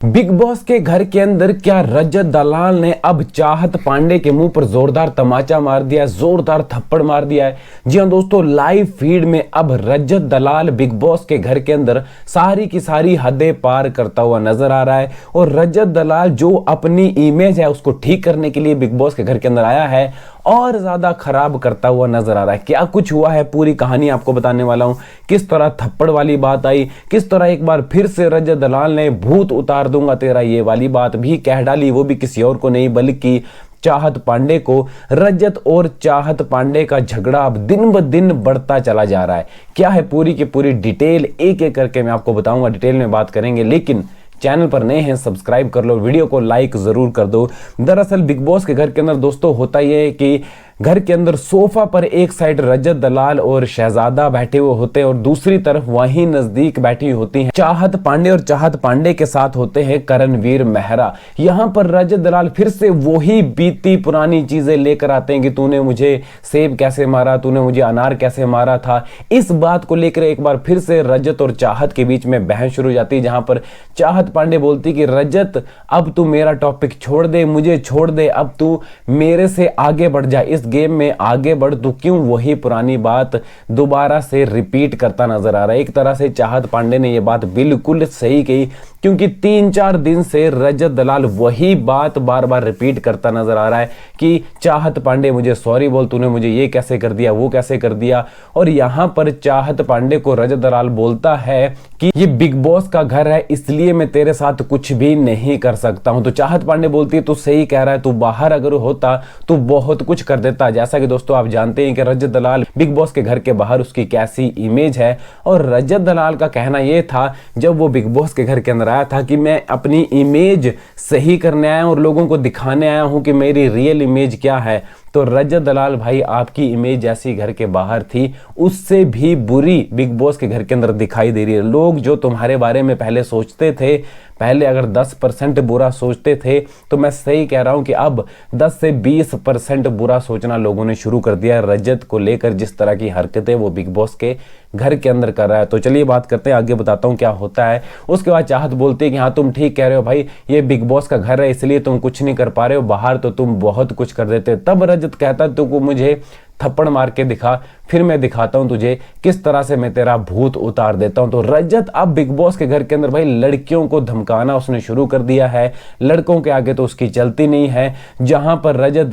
Big boss के घर के अंदर क्या रजत दलाल ने अब चाहत पांडे के मुंह पर जोरदार तमाचा मार दिया है, जोरदार थप्पड़ मार दिया है। जी हां दोस्तों, लाइव फीड में अब रजत दलाल बिग बॉस के घर के अंदर सारी की सारी हदें पार करता हुआ नजर आ रहा है। और रजत दलाल जो अपनी इमेज है उसको ठीक करने के लिए बिग बॉस के घर के अंदर आया है और ज्यादा खराब करता हुआ नजर आ रहा है। क्या कुछ हुआ है पूरी कहानी आपको बताने वाला हूं। किस तरह थप्पड़ वाली बात आई, किस तरह एक बार फिर से रजत दलाल ने भूत उतार दूंगा तेरा ये वाली बात भी कह डाली, वो भी किसी और को नहीं बल्कि चाहत पांडे को। रजत और चाहत पांडे का झगड़ा अब दिन ब दिन बढ़ता चला जा रहा है। क्या है पूरी की पूरी डिटेल एक एक करके मैं आपको बताऊंगा, डिटेल में बात करेंगे। लेकिन चैनल पर नए हैं सब्सक्राइब कर लो, वीडियो को लाइक जरूर कर दो। दरअसल बिग बॉस के घर के अंदर दोस्तों होता ये है कि घर के अंदर सोफा पर एक साइड रजत दलाल और शहजादा बैठे हुए होते हैं और दूसरी तरफ वहीं नजदीक बैठी होती हैं चाहत पांडे, और चाहत पांडे के साथ होते हैं करणवीर मेहरा। यहां पर रजत दलाल फिर से वही बीती पुरानी चीजें लेकर आते हैं कि तूने मुझे सेब कैसे मारा, तूने मुझे अनार कैसे मारा था। इस बात को लेकर एक बार फिर से रजत और चाहत के बीच में बहस शुरू हो जाती है, जहां पर चाहत पांडे बोलती कि रजत अब तू मेरा टॉपिक छोड़ दे, मुझे छोड़ दे, अब तू मेरे से आगे बढ़ जा, इस गेम में आगे बढ़, तू क्यों वही पुरानी बात दोबारा से रिपीट करता नजर आ रहा है। एक तरह से चाहत पांडे ने यह बात बिल्कुल सही कही, क्योंकि 3-4 दिन से रजत दलाल वही बात बार बार रिपीट करता नजर आ रहा है कि चाहत पांडे मुझे सॉरी बोल, तूने मुझे ये कैसे कर दिया, वो कैसे कर दिया। और यहां पर चाहत पांडे को रजत दलाल बोलता है कि ये बिग बॉस का घर है, इसलिए मैं तेरे साथ कुछ भी नहीं कर सकता हूं। तो चाहत पांडे बोलती है तू सही कह रहा है, तू बाहर अगर होता तो बहुत कुछ कर देता। जैसा कि दोस्तों आप जानते हैं कि रजत दलाल बिग बॉस के घर के बाहर उसकी कैसी इमेज है। और रजत दलाल का कहना यह था जब वो बिग बॉस के घर के अंदर आया था कि मैं अपनी इमेज सही करने आया हूं और लोगों को दिखाने आया हूं कि मेरी रियल इमेज क्या है। तो रजत दलाल भाई, आपकी इमेज जैसी घर के बाहर थी उससे भी बुरी बिग बॉस के घर के अंदर दिखाई दे रही है। लोग जो तुम्हारे बारे में पहले सोचते थे, पहले अगर 10% बुरा सोचते थे, तो मैं सही कह रहा हूं कि अब 10 से 20% बुरा सोचना लोगों ने शुरू कर दिया है रजत को लेकर। जिस तरह की हरकतें वो बिग बॉस के घर के अंदर कर रहा है। तो चलिए बात करते हैं, आगे बताता हूं क्या होता है। उसके बाद चाहत बोलती है कि हाँ तुम ठीक कह रहे हो भाई, ये बिग बॉस का घर है इसलिए तुम कुछ नहीं कर पा रहे हो, बाहर तो तुम बहुत कुछ कर देते। तब रजत कहता है तो मुझे थप्पड़ मार के दिखा, फिर मैं दिखाता हूं तुझे किस तरह से मैं तेरा भूत उतार देता हूं। तो रजत अब बिग बॉस के घर के अंदर भाई लड़कियों को धमकाना उसने शुरू कर दिया है। लड़कों के आगे तो उसकी चलती नहीं है। जहां पर रजत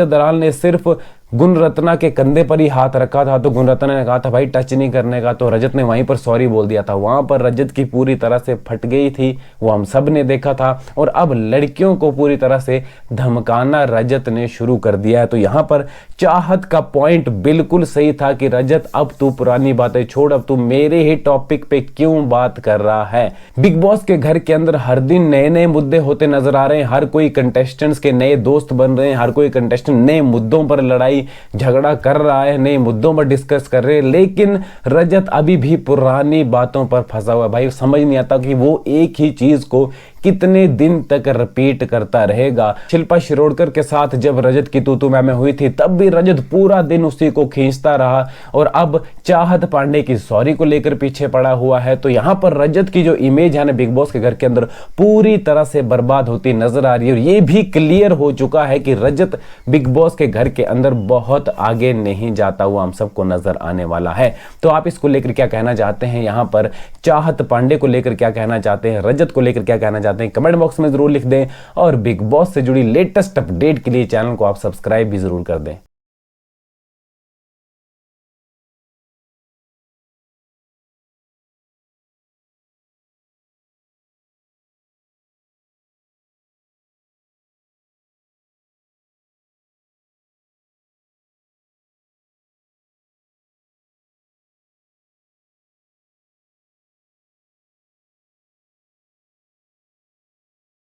दलाल ने सिर्फ गुणरत्ना के कंधे पर ही हाथ रखा था, तो गुणरत्ना ने कहा था भाई टच नहीं करने का, तो रजत ने वहीं पर सॉरी बोल दिया था। वहां पर रजत की पूरी तरह से फट गई थी, वो हम सब ने देखा था। और अब लड़कियों को पूरी तरह से धमकाना रजत ने शुरू कर दिया है। तो यहां पर चाहत का पॉइंट बिल्कुल सही था कि रजत अब तू पुरानी बातें छोड़, अब तू मेरे ही टॉपिक पे क्यों बात कर रहा है। बिग बॉस के घर के अंदर हर दिन नए नए मुद्दे होते नजर आ रहे हैं, हर कोई कंटेस्टेंट्स के नए दोस्त बन रहे हैं, हर कोई कंटेस्टेंट नए मुद्दों पर लड़ाई झगड़ा कर रहा है, नए मुद्दों पर डिस्कस कर रहे हैं। लेकिन रजत अभी भी पुरानी बातों पर फंसा हुआ है। भाई समझ नहीं आता कि वो एक ही चीज को कितने दिन तक रिपीट करता रहेगा। शिल्पा शिरोडकर के साथ जब रजत की तू मैं हुई थी तब भी रजत पूरा दिन उसी को खींचता रहा, और अब चाहत पांडे की सॉरी को लेकर पीछे पड़ा हुआ है। तो यहां पर रजत की जो इमेज है ना बिग बॉस के घर के अंदर पूरी तरह से बर्बाद होती नजर आ रही है। और यह भी क्लियर हो चुका है कि रजत बिग बॉस के घर के अंदर बहुत आगे नहीं जाता हुआ हम सबको नजर आने वाला है। तो आप इसको लेकर क्या कहना चाहते हैं, यहां पर चाहत पांडे को लेकर क्या कहना चाहते हैं, रजत को लेकर क्या कहना चाहते हैं, कमेंट बॉक्स में जरूर लिख दें। और बिग बॉस से जुड़ी लेटेस्ट अपडेट के लिए चैनल को आप सब्सक्राइब भी जरूर कर दें।